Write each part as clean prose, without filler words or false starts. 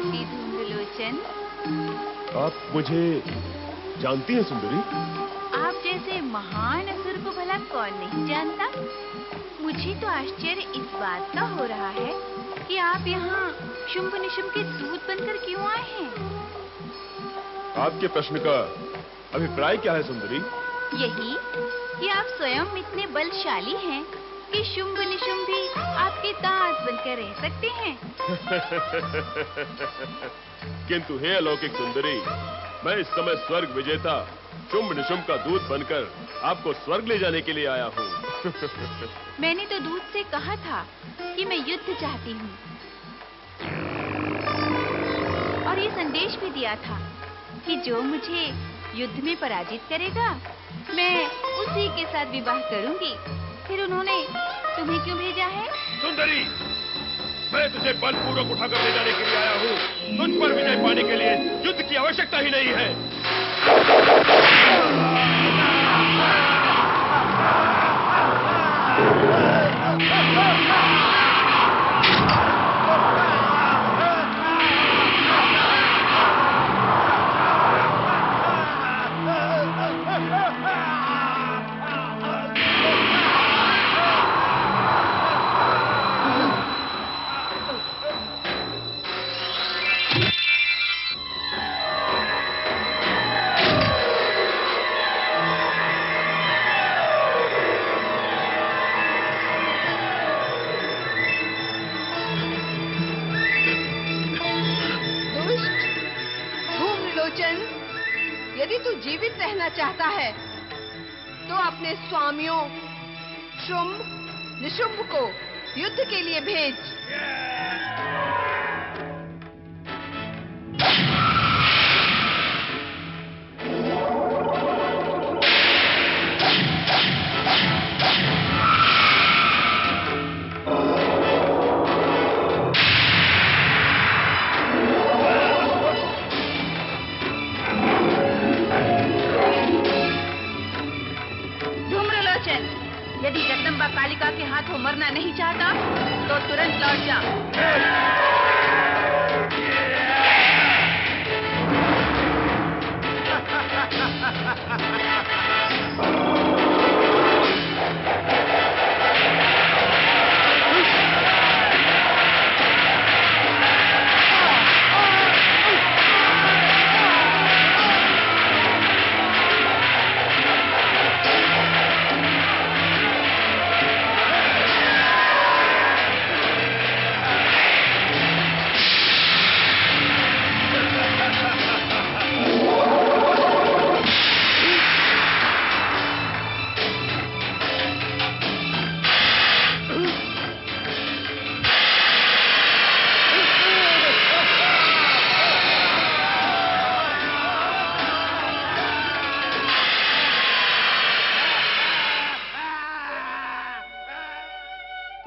बेटी धूम्रलोचन। आप मुझे जानती हैं सुंदरी? आप जैसे महान असुर को भला कौन नहीं जानता? मुझे तो आश्चर्य इस बात का हो रहा है कि आप यहाँ शुंभ निशुंभ के दूत बनकर क्यों आए हैं? आपके प्रश्न का अभिप्राय क्या है सुंदरी? यही कि आप स्वयं इतने बलशाली हैं कि शुंभ निशुंभ भी आपके दास बनकर रह सकते हैं। किंतु हे अलौकिक सुंदरी, मैं इस समय स्वर्ग विजेता शुंभ निशुंभ का दूत बनकर आपको स्वर्ग ले जाने के लिए आया हूँ। मैंने तो दूत से कहा था कि मैं युद्ध चाहती हूँ, और ये संदेश भी दिया था कि जो मुझे युद्ध में पराजित करेगा मैं उसी के साथ विवाह करूंगी। फिर उन्होंने तुम्हें क्यों भेजा है? सुंदरी, मैं तुझे बलपूर्वक उठाकर ले जाने के लिए आया हूँ। तुझ पर विजय पाने के लिए युद्ध की आवश्यकता ही नहीं है। यदि तू जीवित रहना चाहता है तो अपने स्वामियों शुंभ निशुंभ को युद्ध के लिए भेज। यदि जगदम्बा कालिका के हाथों मरना नहीं चाहता तो तुरंत लौट जा।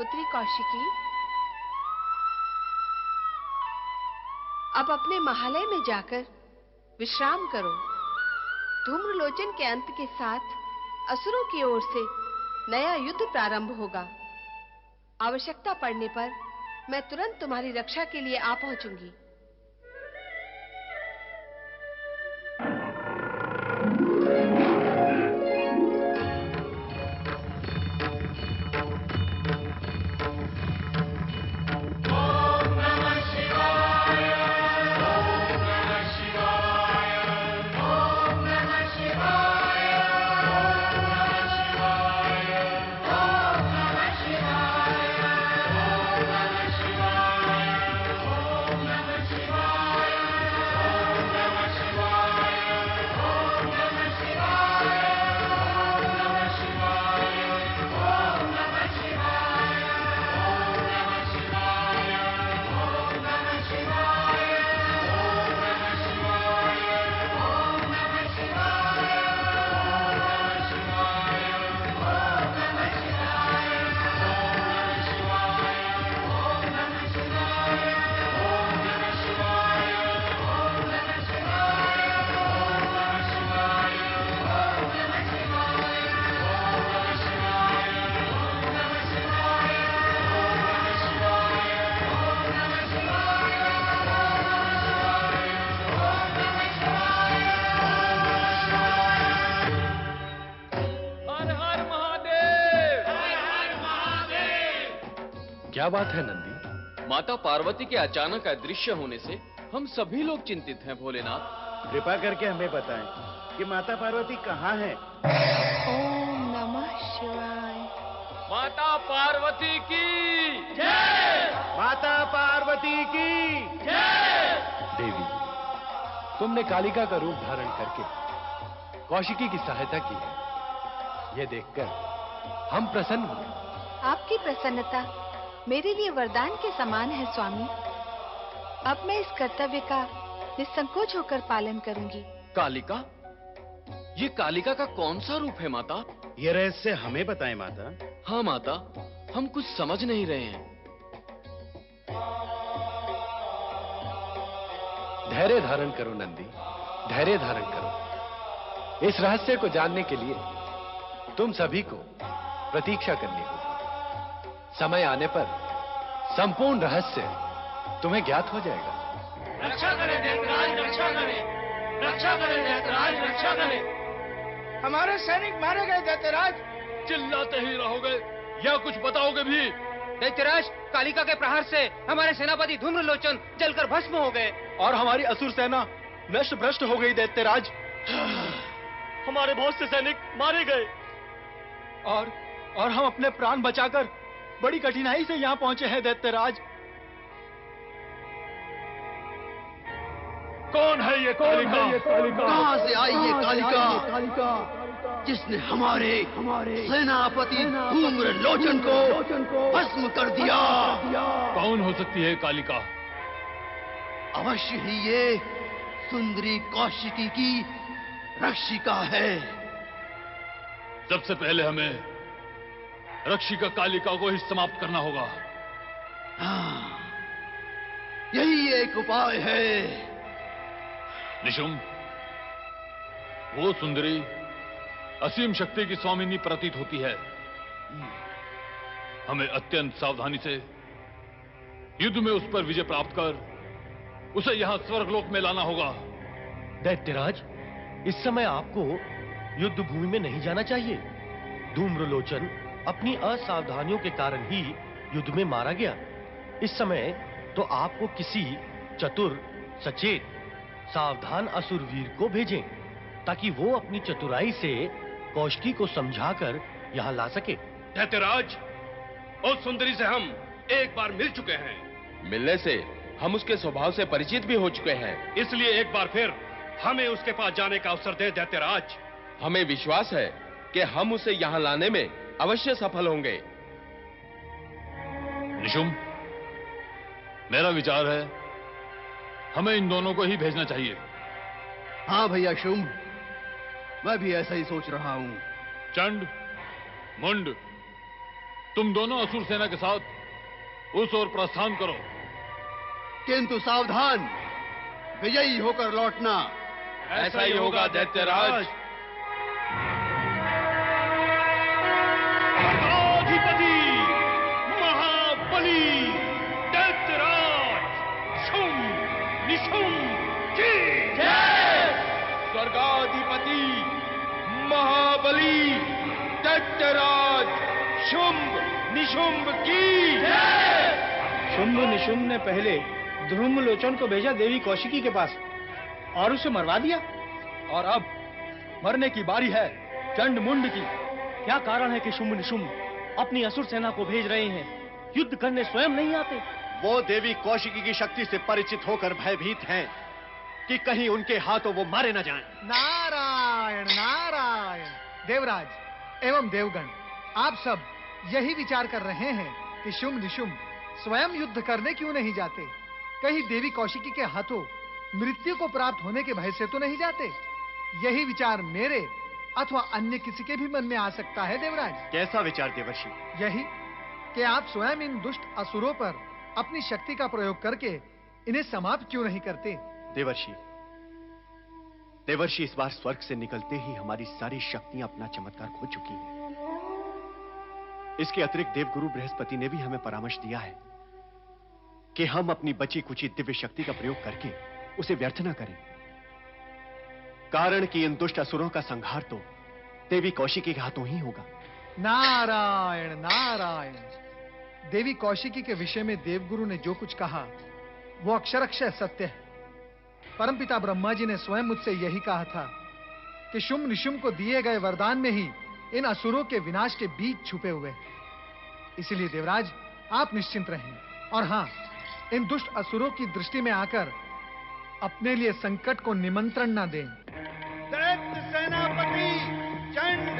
पुत्री कौशिकी, अब अपने महालय में जाकर विश्राम करो। धूम्रलोचन के अंत के साथ असुरों की ओर से नया युद्ध प्रारंभ होगा। आवश्यकता पड़ने पर मैं तुरंत तुम्हारी रक्षा के लिए आ पहुंचूंगी। क्या बात है नंदी? माता पार्वती के अचानक अदृश्य होने से हम सभी लोग चिंतित हैं भोलेनाथ। कृपा करके हमें बताएं कि माता पार्वती कहाँ है। ओम नमः शिवाय। माता पार्वती की जय। माता पार्वती की जय। देवी, तुमने कालिका का रूप धारण करके कौशिकी की सहायता की है। यह देखकर हम प्रसन्न हुए। आपकी प्रसन्नता मेरे लिए वरदान के समान है स्वामी। अब मैं इस कर्तव्य का निसंकोच होकर पालन करूंगी। कालिका? ये कालिका का कौन सा रूप है माता? ये रहस्य हमें बताएं माता। हाँ माता, हम कुछ समझ नहीं रहे हैं। धैर्य धारण करो नंदी, धैर्य धारण करो। इस रहस्य को जानने के लिए तुम सभी को प्रतीक्षा करनी होगी। समय आने पर संपूर्ण रहस्य तुम्हें ज्ञात हो जाएगा। रक्षा करें दैत्यराज, रक्षा करें, रक्षा करें दैत्यराज, रक्षा करें। हमारे सैनिक मारे गए दैत्यराज। चिल्लाते ही रहोगे या कुछ बताओगे भी? दैत्यराज, कालिका के प्रहार से हमारे सेनापति धूम्रलोचन जलकर भस्म हो गए और हमारी असुर सेना नष्ट भ्रष्ट हो गई दैत्यराज। हमारे बहुत से सैनिक मारे गए और हम अपने प्राण बचाकर बड़ी कठिनाई से यहाँ पहुंचे हैं दैत्यराज। कौन है ये कालिका? कहाँ से आई ये कालिका जिसने हमारे सेनापति धूम्रलोचन को भस्म कर दिया? कौन हो सकती है कालिका? अवश्य ही ये सुंदरी कौशिकी की रक्षिका है। सबसे पहले हमें रक्षिका कालिका को ही समाप्त करना होगा। हाँ, यही एक उपाय है। निशुम, वो सुंदरी असीम शक्ति की स्वामिनी प्रतीत होती है। हमें अत्यंत सावधानी से युद्ध में उस पर विजय प्राप्त कर उसे यहां स्वर्गलोक में लाना होगा। दैत्यराज, इस समय आपको युद्ध भूमि में नहीं जाना चाहिए। धूम्रलोचन अपनी असावधानियों के कारण ही युद्ध में मारा गया। इस समय तो आपको किसी चतुर, सचेत, सावधान असुरवीर को भेजें ताकि वो अपनी चतुराई से कौशिकी को समझाकर यहाँ ला सके। दैत्यराज, उस सुंदरी से हम एक बार मिल चुके हैं। मिलने से हम उसके स्वभाव से परिचित भी हो चुके हैं। इसलिए एक बार फिर हमें उसके पास जाने का अवसर दे दैत्यराज। हमें विश्वास है कि हम उसे यहाँ लाने में अवश्य सफल होंगे। निशुम, मेरा विचार है हमें इन दोनों को ही भेजना चाहिए। हाँ भैया शुंभ, मैं भी ऐसा ही सोच रहा हूँ। चंड, मुंड, तुम दोनों असुर सेना के साथ उस ओर प्रस्थान करो। किंतु सावधान, विजयी होकर लौटना। ऐसा ही होगा दैत्यराज। अधिपति महाबली दैत्यराज शुंभ निशुंभ की जय। स्वर्गाधिपति महाबली दैत्यराज शुंभ निशुंभ की जय। शुंभ निशुंभ ने पहले धूम्रलोचन को भेजा देवी कौशिकी के पास और उसे मरवा दिया, और अब मरने की बारी है चंड मुंड की। क्या कारण है कि शुंभ निशुंभ अपनी असुर सेना को भेज रहे हैं? युद्ध करने स्वयं नहीं आते। वो देवी कौशिकी की शक्ति से परिचित होकर भयभीत हैं कि कहीं उनके हाथों वो मारे न जाएं। नारायण नारायण। देवराज एवं देवगण, आप सब यही विचार कर रहे हैं कि शुंभ निशुंभ स्वयं युद्ध करने क्यों नहीं जाते? कहीं देवी कौशिकी के हाथों मृत्यु को प्राप्त होने के भय से तो नहीं जाते? यही विचार मेरे अथवा अन्य किसी के भी मन में आ सकता है देवराज। कैसा विचार देवर्षि? यही कि आप स्वयं इन दुष्ट असुरों पर अपनी शक्ति का प्रयोग करके इन्हें समाप्त क्यों नहीं करते? देवर्षि, इस बार स्वर्ग से निकलते ही हमारी सारी शक्तियां अपना चमत्कार खो चुकी हैं। इसके अतिरिक्त देवगुरु बृहस्पति ने भी हमें परामर्श दिया है कि हम अपनी बची कुची दिव्य शक्ति का प्रयोग करके उसे व्यर्थ न करें। कारण कि इन दुष्ट असुरों का संहार तो देवी कौशिकी के हाथों ही होगा। नारायण नारायण। देवी कौशिकी के विषय में देवगुरु ने जो कुछ कहा वो अक्षरशः सत्य है। परमपिता ब्रह्मा जी ने स्वयं मुझसे यही कहा था कि शुंभ निशुंभ को दिए गए वरदान में ही इन असुरों के विनाश के बीज छुपे हुए हैं। इसलिए देवराज, आप निश्चिंत रहें और हां, इन दुष्ट असुरों की दृष्टि में आकर अपने लिए संकट को निमंत्रण न दें। दैत्य सेनापति चंड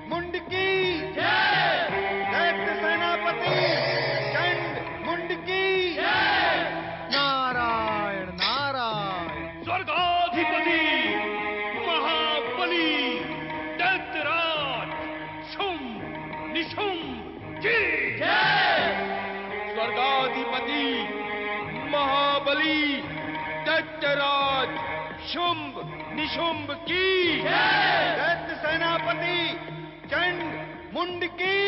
मुंड की जय। दैत्य सेनापति चंड मुंड की जय। नारायण नारायण। स्वर्गाधिपति महाबली दैत्यराज शुंभ निशुंभ की जय। स्वर्गाधिपति महाबली दैत्यराज शुंभ निशुंभ की जय। दैत्य सेनापति चंड मुंड की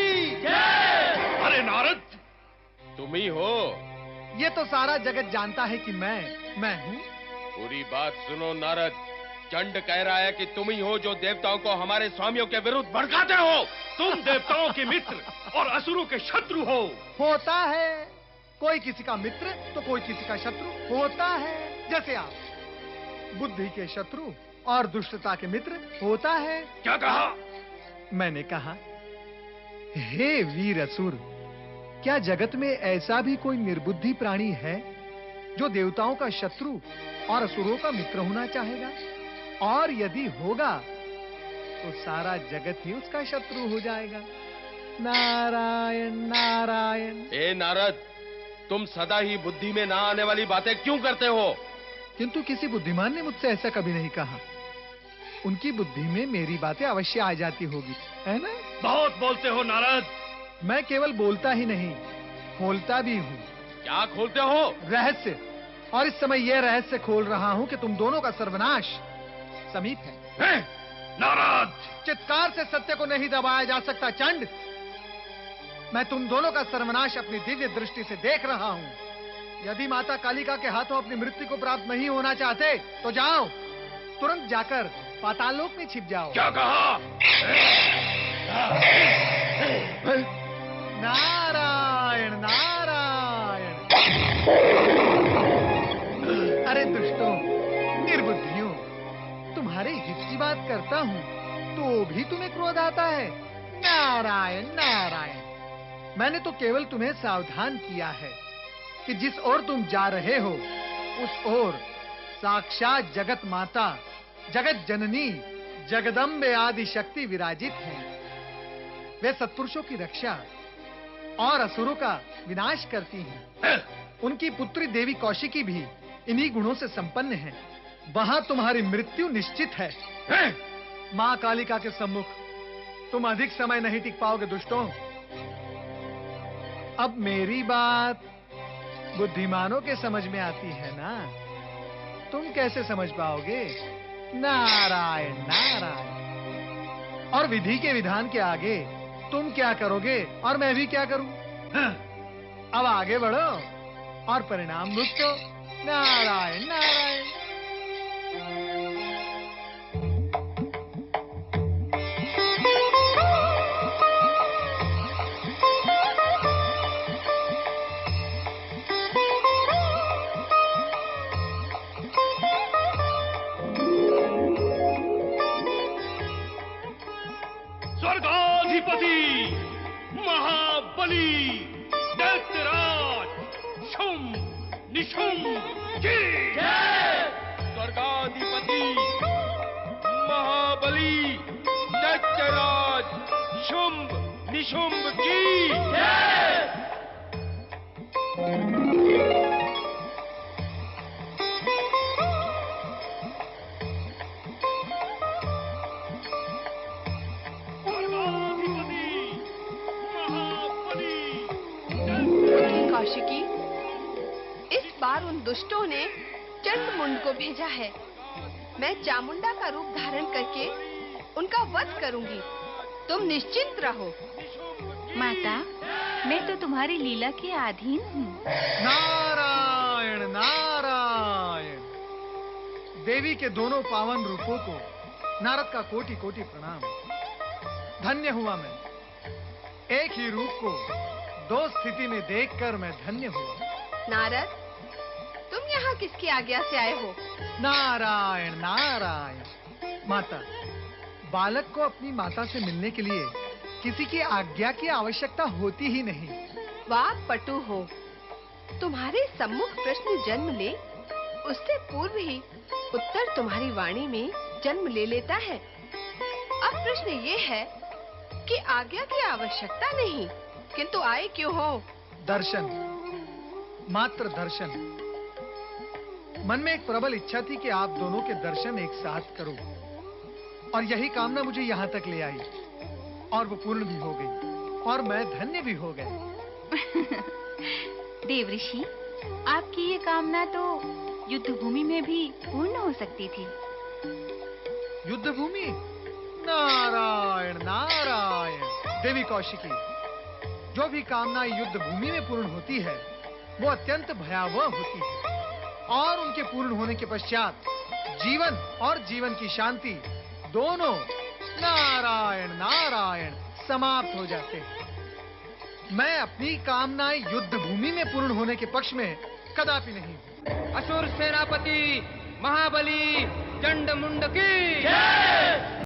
जय। अरे नारद, तुम ही हो? ये तो सारा जगत जानता है कि मैं हूं। पूरी बात सुनो नारद। चंड कह रहा है कि तुम ही हो जो देवताओं को हमारे स्वामियों के विरुद्ध भड़काते हो। तुम देवताओं के मित्र और असुरों के शत्रु हो। होता है, कोई किसी का मित्र तो कोई किसी का शत्रु होता है। जैसे आप बुद्धि के शत्रु और दुष्टता के मित्र होता है। क्या कहा? मैंने कहा, हे वीर असुर, क्या जगत में ऐसा भी कोई निर्बुद्धि प्राणी है जो देवताओं का शत्रु और असुरों का मित्र होना चाहेगा? और यदि होगा तो सारा जगत ही उसका शत्रु हो जाएगा। नारायण नारायण। ए नारद, तुम सदा ही बुद्धि में ना आने वाली बातें क्यों करते हो? किंतु किसी बुद्धिमान ने मुझसे ऐसा कभी नहीं कहा। उनकी बुद्धि में मेरी बातें अवश्य आ जाती होगी, है ना? बहुत बोलते हो नारद। मैं केवल बोलता ही नहीं, खोलता भी हूँ। क्या खोलते हो? रहस्य। और इस समय यह रहस्य खोल रहा हूँ कि तुम दोनों का सर्वनाश समीप है। नारद, चित्कार से सत्य को नहीं दबाया जा सकता चंड। मैं तुम दोनों का सर्वनाश अपनी दिव्य दृष्टि से देख रहा हूँ। यदि माता कालिका के हाथों अपनी मृत्यु को प्राप्त नहीं होना चाहते तो जाओ, तुरंत जाकर पाताल लोक में छिप जाओ। क्या कहा? नारायण नारायण। अरे दुष्टों, निर्बुद्धियों, तुम्हारे हित की बात करता हूँ तो भी तुम्हें क्रोध आता है। नारायण नारायण। मैंने तो केवल तुम्हें सावधान किया है कि जिस ओर तुम जा रहे हो उस ओर साक्षात जगत माता, जगत जननी, जगदम्बे आदि शक्ति विराजित हैं। वे सत्पुरुषों की रक्षा और असुरों का विनाश करती हैं। उनकी पुत्री देवी कौशिकी भी इन्हीं गुणों से संपन्न है। वहां तुम्हारी मृत्यु निश्चित है। मां कालिका के सम्मुख तुम अधिक समय नहीं टिक पाओगे दुष्टों। अब मेरी बात बुद्धिमानों के समझ में आती है ना? तुम कैसे समझ पाओगे? नारायण नारायण। और विधि के विधान के आगे तुम क्या करोगे और मैं भी क्या करूं? अब आगे बढ़ो और परिणाम भुगतो। नारायण नारायण। स्वर्गाधिपति महाबली दैत्यराज शुंभ निशुंभ की जय। स्वर्गाधिपति महाबली दैत्यराज शुंभ निशुंभ की जय। कौशिकी, इस बार उन दुष्टों ने चंडमुंड को भेजा है। मैं चामुंडा का रूप धारण करके उनका वध करूंगी। तुम निश्चिंत रहो। माता, मैं तो तुम्हारी लीला के अधीन हूँ। नारायण नारायण। देवी के दोनों पावन रूपों को नारद का कोटि कोटि प्रणाम। धन्य हुआ मैं एक ही रूप को दो स्थिति में देखकर मैं धन्य हुआ। नारद, तुम यहाँ किसकी आज्ञा से आए हो? नारायण नारायण। माता, बालक को अपनी माता से मिलने के लिए किसी की आज्ञा की आवश्यकता होती ही नहीं। वाह पटु हो, तुम्हारे सम्मुख प्रश्न जन्म ले, उससे पूर्व ही उत्तर तुम्हारी वाणी में जन्म ले लेता है। अब प्रश्न ये है कि आज्ञा की आवश्यकता नहीं, किंतु आए क्यों हो? दर्शन, मात्र दर्शन। मन में एक प्रबल इच्छा थी कि आप दोनों के दर्शन एक साथ करूं, और यही कामना मुझे यहाँ तक ले आई, और वो पूर्ण भी हो गई, और मैं धन्य भी हो गया। देवऋषि, आपकी ये कामना तो युद्ध भूमि में भी पूर्ण हो सकती थी। युद्ध भूमि? नारायण नारायण। देवी कौशिकी, जो भी कामना युद्ध भूमि में पूर्ण होती है वो अत्यंत भयावह होती है, और उनके पूर्ण होने के पश्चात जीवन और जीवन की शांति दोनों नारायण नारायण समाप्त हो जाते हैं। मैं अपनी कामनाएं युद्ध भूमि में पूर्ण होने के पक्ष में कदापि नहीं हूं। असुर सेनापति महाबली चंड मुंड की जय।